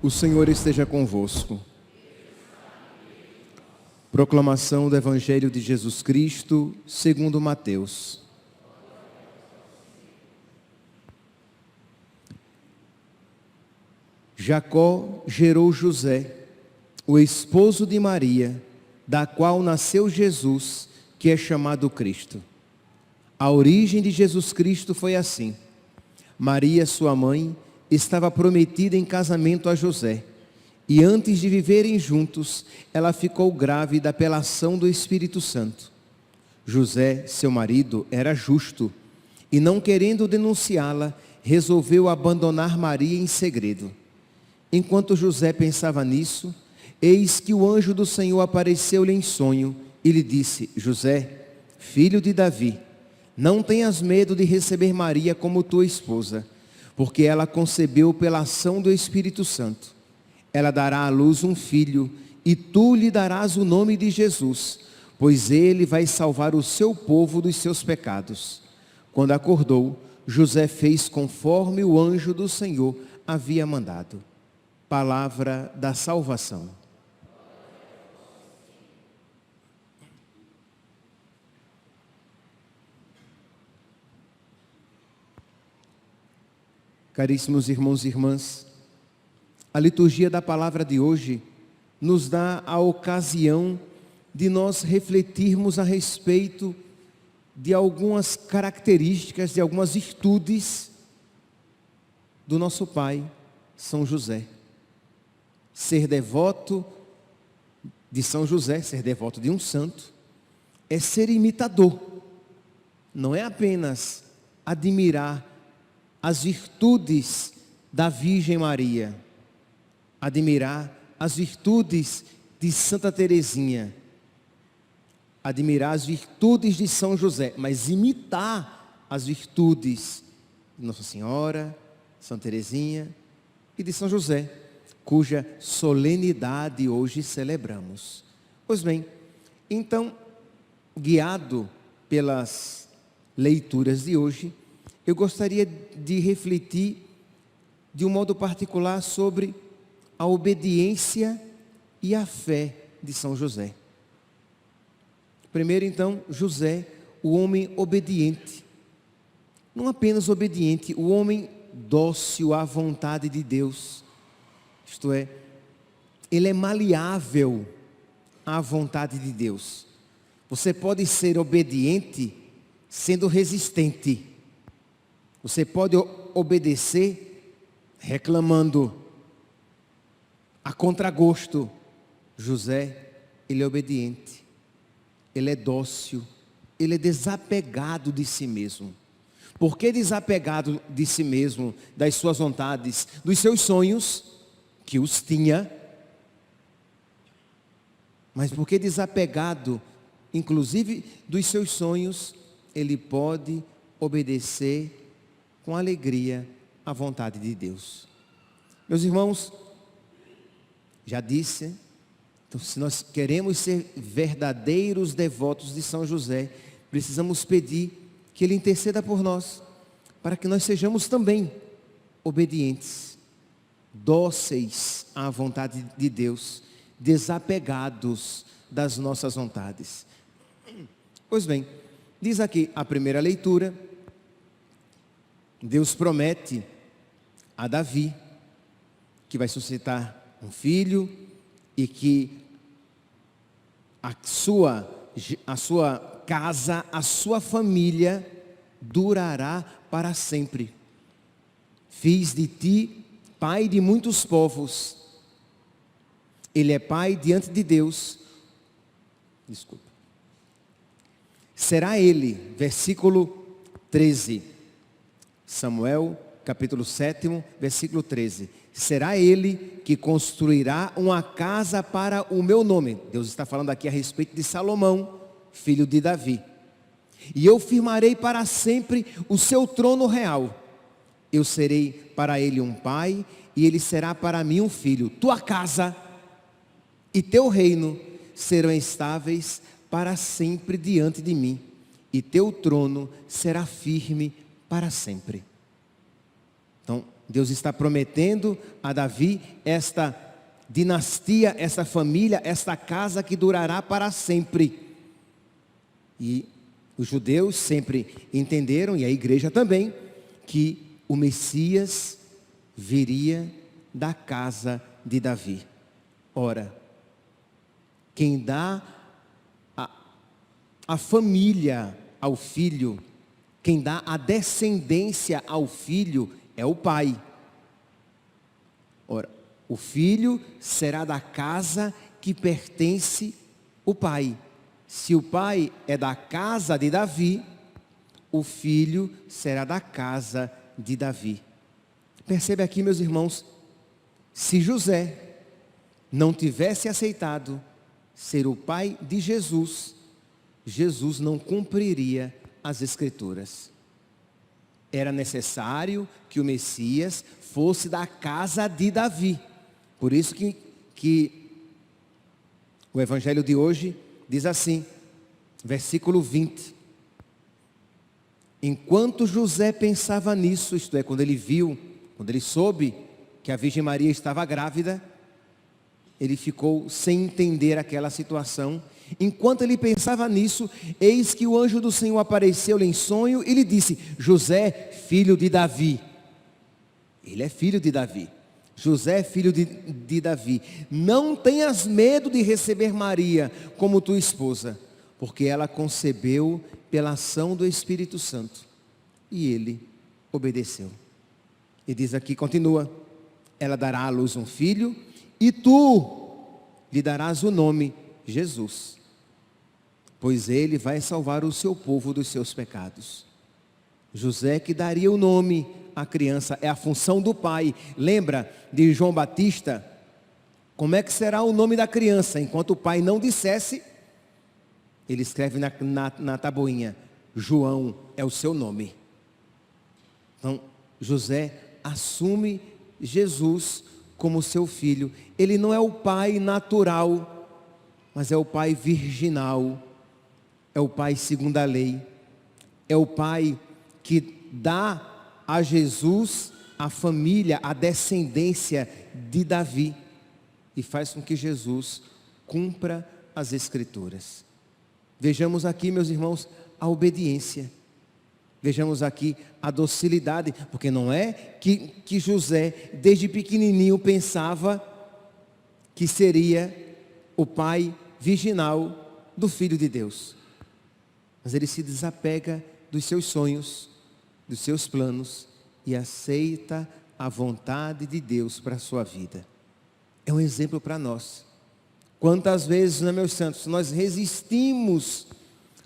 O Senhor esteja convosco. Proclamação do Evangelho de Jesus Cristo, segundo Mateus. Jacó gerou José, o esposo de Maria, da qual nasceu Jesus, que é chamado Cristo. A origem de Jesus Cristo foi assim. Maria, sua mãe, estava prometida em casamento a José, e antes de viverem juntos, ela ficou grávida pela ação do Espírito Santo. José, seu marido, era justo, e não querendo denunciá-la, resolveu abandonar Maria em segredo. Enquanto José pensava nisso, eis que o anjo do Senhor apareceu-lhe em sonho e lhe disse: José, filho de Davi, não tenhas medo de receber Maria como tua esposa, porque ela concebeu pela ação do Espírito Santo. Ela dará à luz um filho, e tu lhe darás o nome de Jesus, pois ele vai salvar o seu povo dos seus pecados. Quando acordou, José fez conforme o anjo do Senhor havia mandado. Palavra da salvação. Caríssimos irmãos e irmãs, a liturgia da palavra de hoje nos dá a ocasião de nós refletirmos a respeito de algumas características, de algumas virtudes do nosso pai, São José. Ser devoto de São José, ser devoto de um santo, é ser imitador. Não é apenas admirar as virtudes da Virgem Maria, admirar as virtudes de Santa Teresinha, admirar as virtudes de São José, mas imitar as virtudes de Nossa Senhora, Santa Teresinha e de São José, cuja solenidade hoje celebramos. Pois bem, então, guiado pelas leituras de hoje, eu gostaria de refletir de um modo particular sobre a obediência e a fé de São José. Primeiro, então, José, o homem obediente. Não apenas obediente, o homem dócil à vontade de Deus. Isto é, ele é maleável à vontade de Deus. Você pode ser obediente sendo resistente. Você pode obedecer reclamando, a contragosto. José, ele é obediente, ele é dócil, ele é desapegado de si mesmo. Por que desapegado de si mesmo, das suas vontades, dos seus sonhos, que os tinha? Mas por que desapegado, inclusive dos seus sonhos, ele pode obedecer com alegria à vontade de Deus? Meus irmãos, já disse, então, se nós queremos ser verdadeiros devotos de São José, precisamos pedir que ele interceda por nós, para que nós sejamos também obedientes, dóceis à vontade de Deus, desapegados das nossas vontades. Pois bem, diz aqui a primeira leitura, Deus promete a Davi que vai suscitar um filho e que a sua casa, a sua família durará para sempre. Fiz de ti pai de muitos povos. Ele é pai diante de Deus. Desculpa. Será ele, versículo 13. Samuel, capítulo 7, versículo 13. Será ele que construirá uma casa para o meu nome. Deus está falando aqui a respeito de Salomão, filho de Davi. e eu firmarei para sempre o seu trono real. Eu serei para ele um pai, e ele será para mim um filho. Tua casa e teu reino serão estáveis para sempre diante de mim, e teu trono será firme para sempre. Então, Deus está prometendo a Davi esta dinastia, esta família, esta casa que durará para sempre. E os judeus sempre entenderam, e a igreja também, que o Messias viria da casa de Davi. Ora, quem dá a família ao filho, quem dá a descendência ao filho é o pai. Ora, o filho será da casa que pertence ao pai. Se o pai é da casa de Davi, o filho será da casa de Davi. Percebe aqui, meus irmãos, se José não tivesse aceitado ser o pai de Jesus, Jesus não cumpriria as Escrituras. Era necessário que o Messias fosse da casa de Davi. Por isso que o Evangelho de hoje diz assim, versículo 20. Enquanto José pensava nisso, isto é, quando ele soube que a Virgem Maria estava grávida, ele ficou sem entender aquela situação. Enquanto ele pensava nisso, eis que o anjo do Senhor apareceu-lhe em sonho e lhe disse: José, filho de Davi. Ele é filho de Davi. José, filho de Davi, não tenhas medo de receber Maria como tua esposa, porque ela concebeu pela ação do Espírito Santo. E ele obedeceu. E diz aqui, continua, ela dará à luz um filho, e tu lhe darás o nome Jesus, pois ele vai salvar o seu povo dos seus pecados. José que daria o nome à criança, é a função do pai. Lembra de João Batista? Como é que será o nome da criança? Enquanto o pai não dissesse, ele escreve na tabuinha, João é o seu nome. Então, José assume Jesus como seu filho. Ele não é o pai natural, mas é o pai virginal, é o pai segundo a lei, é o pai que dá a Jesus a família, a descendência de Davi, e faz com que Jesus cumpra as Escrituras. Vejamos aqui, meus irmãos, a obediência. Vejamos aqui a docilidade, porque não é que José, desde pequenininho, pensava que seria o pai virginal do Filho de Deus. Mas ele se desapega dos seus sonhos, dos seus planos, e aceita a vontade de Deus para a sua vida. É um exemplo para nós. Quantas vezes, né, meus santos, nós resistimos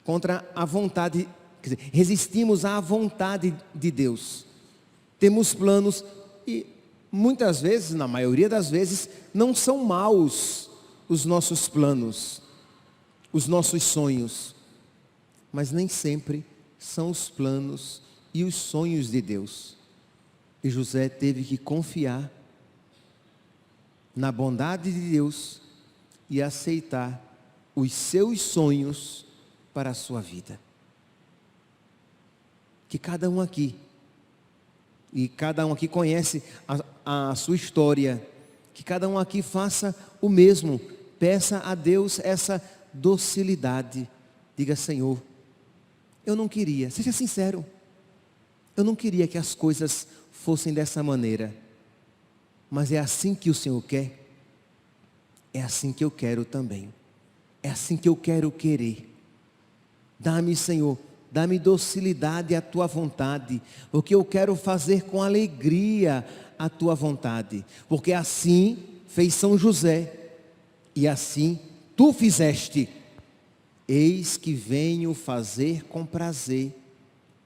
contra a vontade, quer dizer, resistimos à vontade de Deus. Temos planos e muitas vezes, na maioria das vezes, não são maus os nossos planos, os nossos sonhos, mas nem sempre são os planos e os sonhos de Deus. E José teve que confiar na bondade de Deus e aceitar os seus sonhos para a sua vida. Que cada um aqui, e cada um aqui conhece a sua história, que cada um aqui faça o mesmo, peça a Deus essa docilidade. Diga: Senhor, eu não queria, seja sincero, eu não queria que as coisas fossem dessa maneira, mas é assim que o Senhor quer, é assim que eu quero também, é assim que eu quero querer. Dá-me, Senhor, dá-me docilidade à tua vontade, porque eu quero fazer com alegria a tua vontade, porque assim fez São José, e assim tu fizeste. Eis que venho fazer com prazer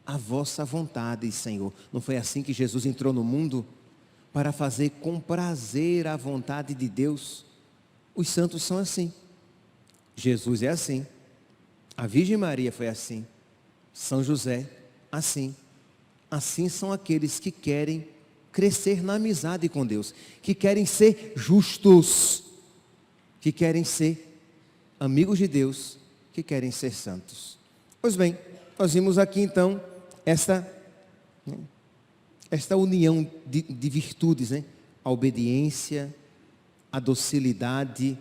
a vossa vontade, Senhor. Não foi assim que Jesus entrou no mundo? Para fazer com prazer a vontade de Deus. Os santos são assim. Jesus é assim. A Virgem Maria foi assim. São José, assim são aqueles que querem crescer na amizade com Deus, que querem ser justos, que querem ser amigos de Deus, que querem ser santos. Pois bem, nós vimos aqui então esta união de virtudes, né? A obediência, a docilidade,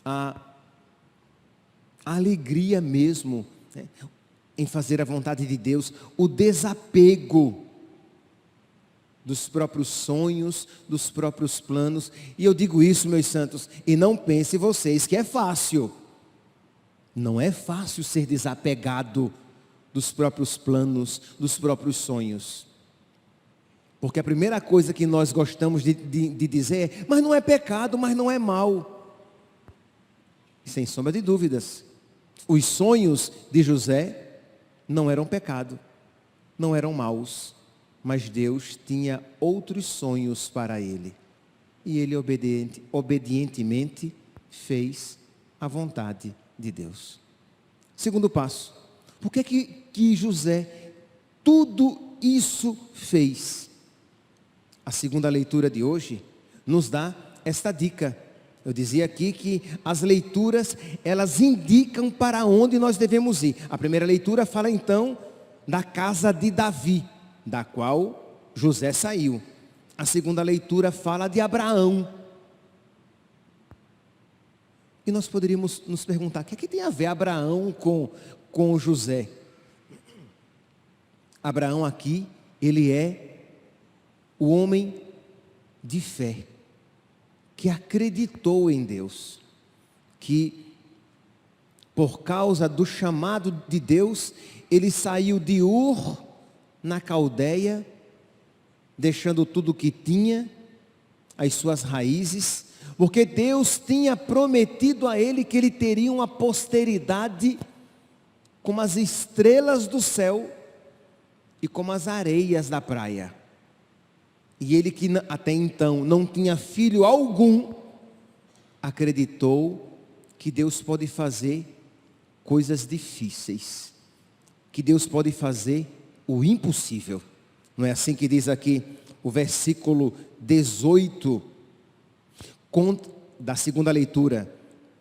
a alegria mesmo, né? Em fazer a vontade de Deus, o desapego dos próprios sonhos, dos próprios planos. E eu digo isso, meus santos, e não pensem vocês que é fácil. Não é fácil ser desapegado dos próprios planos, dos próprios sonhos. Porque a primeira coisa que nós gostamos de dizer é: mas não é pecado, mas não é mal. Sem sombra de dúvidas, os sonhos de José não eram pecado, não eram maus, mas Deus tinha outros sonhos para ele. E ele obedientemente fez a vontade de Deus. Segundo passo, por que José tudo isso fez? A segunda leitura de hoje nos dá esta dica. Eu dizia aqui que as leituras, elas indicam para onde nós devemos ir. A primeira leitura fala então da casa de Davi, da qual José saiu. A segunda leitura fala de Abraão. E nós poderíamos nos perguntar: o que é que tem a ver Abraão com José? Abraão aqui, ele é o homem de fé, que acreditou em Deus, que por causa do chamado de Deus, ele saiu de Ur, na Caldeia, deixando tudo o que tinha, as suas raízes, porque Deus tinha prometido a ele que ele teria uma posteridade como as estrelas do céu e como as areias da praia. E ele, que até então não tinha filho algum, acreditou que Deus pode fazer coisas difíceis, que Deus pode fazer o impossível. Não é assim que diz aqui o versículo 18, da segunda leitura,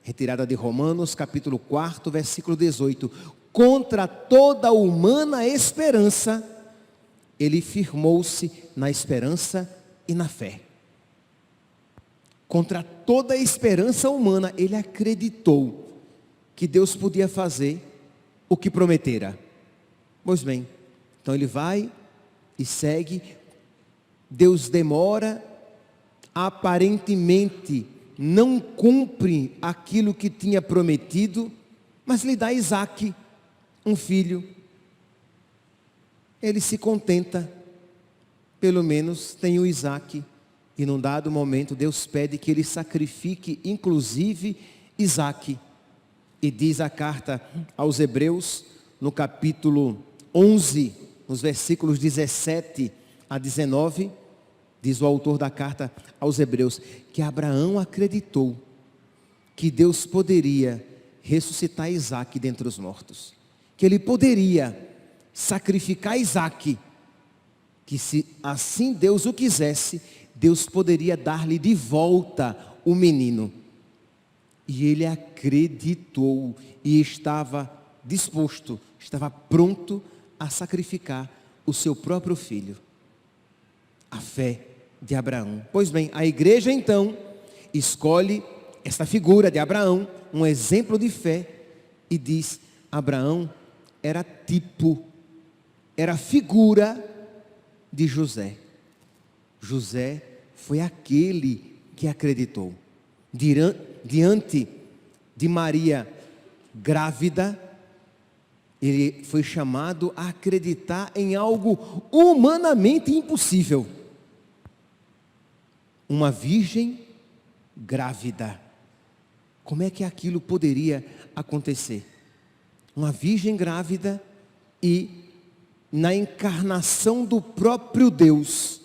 retirada de Romanos, capítulo 4, versículo 18. Contra toda humana esperança, ele firmou-se na esperança e na fé. Contra toda esperança humana, ele acreditou que Deus podia fazer o que prometera. Pois bem, então ele vai e segue. Deus demora, aparentemente não cumpre aquilo que tinha prometido, mas lhe dá Isaque, um filho. Ele se contenta, pelo menos tem o Isaque, e num dado momento Deus pede que ele sacrifique inclusive Isaque. E diz a carta aos Hebreus, no capítulo 11, nos versículos 17 a 19, diz o autor da carta aos Hebreus, que Abraão acreditou que Deus poderia ressuscitar Isaque dentre os mortos, que ele poderia sacrificar Isaque, que se assim Deus o quisesse, Deus poderia dar-lhe de volta o menino. E ele acreditou e estava disposto, estava pronto a sacrificar o seu próprio filho. A fé de Abraão. Pois bem, a igreja então escolhe esta figura de Abraão, um exemplo de fé, e diz: Abraão era tipo, era figura de José. José foi aquele que acreditou. Diante de Maria grávida, ele foi chamado a acreditar em algo humanamente impossível. Uma virgem grávida. Como é que aquilo poderia acontecer? Uma virgem grávida e na encarnação do próprio Deus,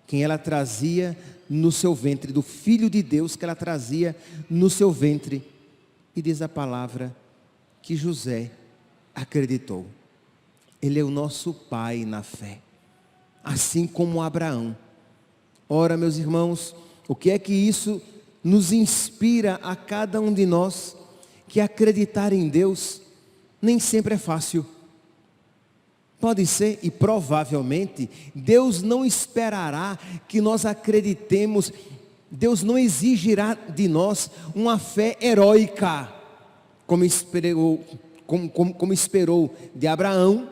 quem ela trazia no seu ventre, do Filho de Deus que ela trazia no seu ventre. E diz a palavra que José acreditou. Ele é o nosso pai na fé, assim como Abraão. Ora, meus irmãos, o que é que isso nos inspira a cada um de nós? Que acreditar em Deus nem sempre é fácil. Pode ser, e provavelmente, Deus não esperará que nós acreditemos, Deus não exigirá de nós uma fé heróica, como esperou de Abraão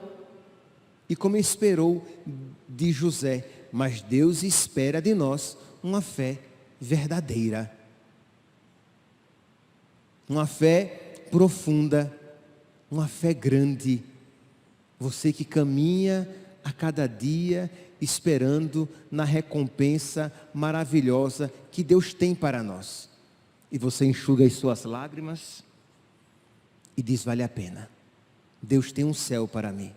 e como esperou de José. Mas Deus espera de nós uma fé verdadeira, uma fé profunda, uma fé grande. Você que caminha a cada dia esperando na recompensa maravilhosa que Deus tem para nós. E você enxuga as suas lágrimas e diz: vale a pena. Deus tem um céu para mim.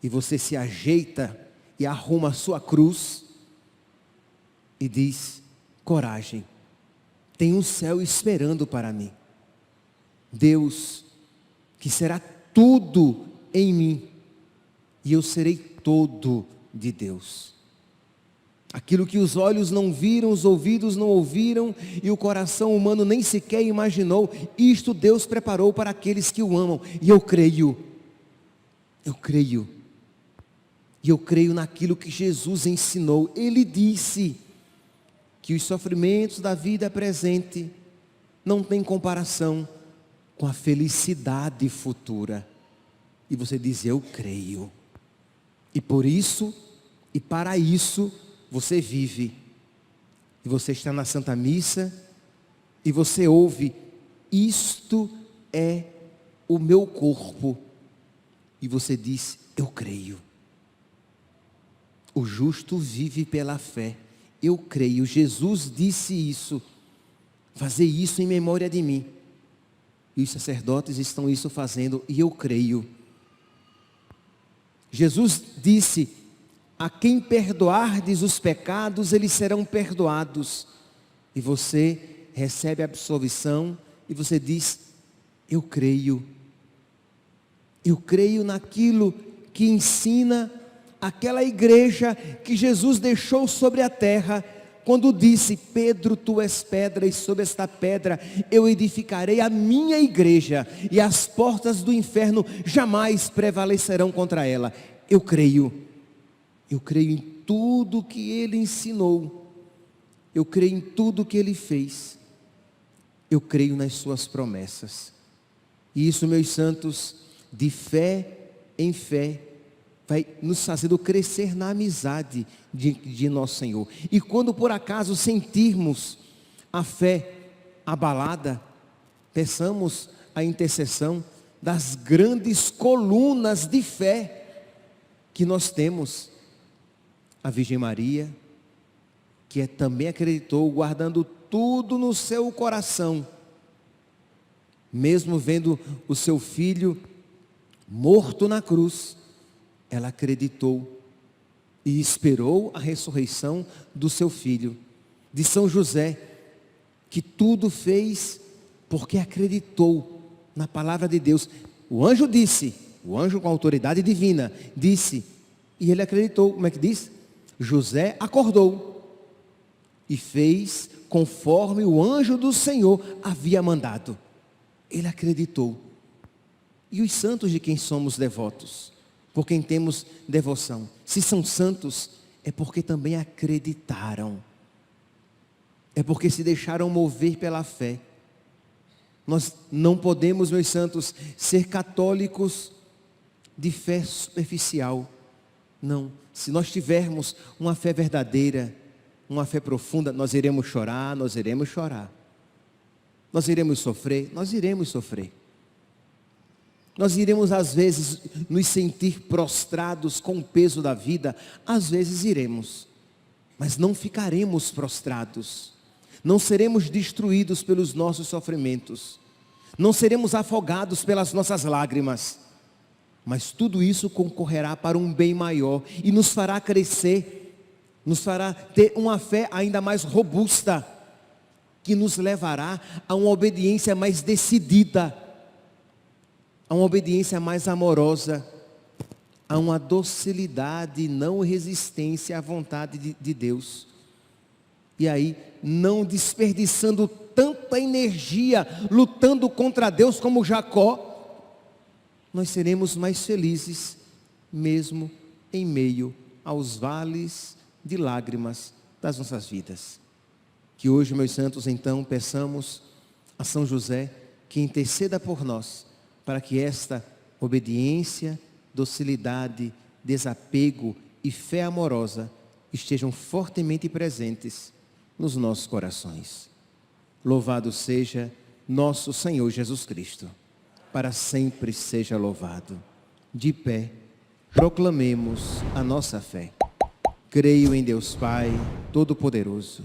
E você se ajeita e arruma a sua cruz e diz: coragem, tem um céu esperando para mim. Deus, que será tudo em mim, e eu serei todo de Deus. Aquilo que os olhos não viram, os ouvidos não ouviram, e o coração humano nem sequer imaginou, isto Deus preparou para aqueles que o amam. E eu creio, e eu creio naquilo que Jesus ensinou. Ele disse que os sofrimentos da vida presente não têm comparação com a felicidade futura. E você diz: eu creio. E por isso, e para isso, você vive. E você está na Santa Missa, e você ouve: isto é o meu corpo. E você diz: eu creio. O justo vive pela fé. Eu creio. Jesus disse isso. Fazer isso em memória de mim. E os sacerdotes estão isso fazendo, e eu creio. Jesus disse: a quem perdoardes os pecados, eles serão perdoados. E você recebe a absolvição, e você diz: eu creio. Eu creio naquilo que ensina aquela igreja que Jesus deixou sobre a terra, quando disse: Pedro, tu és pedra, e sobre esta pedra eu edificarei a minha igreja, e as portas do inferno jamais prevalecerão contra ela. Eu creio em tudo que ele ensinou, eu creio em tudo que ele fez, eu creio nas suas promessas. E isso, meus santos, de fé em fé, vai nos fazendo crescer na amizade de nosso Senhor. E quando por acaso sentirmos a fé abalada, peçamos a intercessão das grandes colunas de fé que nós temos. A Virgem Maria, que também acreditou, guardando tudo no seu coração, mesmo vendo o seu filho morto na cruz, ela acreditou e esperou a ressurreição do seu filho. De São José, que tudo fez porque acreditou na palavra de Deus. O anjo disse, o anjo com autoridade divina disse, e ele acreditou. Como é que diz? José acordou e fez conforme o anjo do Senhor havia mandado. Ele acreditou. E os santos de quem somos devotos, por quem temos devoção, se são santos, é porque também acreditaram, é porque se deixaram mover pela fé. Nós não podemos, meus santos, ser católicos de fé superficial. Não, se nós tivermos uma fé verdadeira, uma fé profunda, nós iremos chorar, nós iremos chorar. Nós iremos sofrer, nós iremos sofrer. Nós iremos às vezes nos sentir prostrados com o peso da vida, às vezes iremos, mas não ficaremos prostrados, não seremos destruídos pelos nossos sofrimentos, não seremos afogados pelas nossas lágrimas, mas tudo isso concorrerá para um bem maior e nos fará crescer, nos fará ter uma fé ainda mais robusta, que nos levará a uma obediência mais decidida. a uma obediência mais amorosa, a uma docilidade e não resistência à vontade de Deus. E aí, não desperdiçando tanta energia lutando contra Deus como Jacó, nós seremos mais felizes, mesmo em meio aos vales de lágrimas das nossas vidas. Que hoje, meus santos, então, peçamos a São José que interceda por nós, para que esta obediência, docilidade, desapego e fé amorosa estejam fortemente presentes nos nossos corações. Louvado seja nosso Senhor Jesus Cristo. Para sempre seja louvado. De pé, proclamemos a nossa fé. Creio em Deus Pai Todo-Poderoso,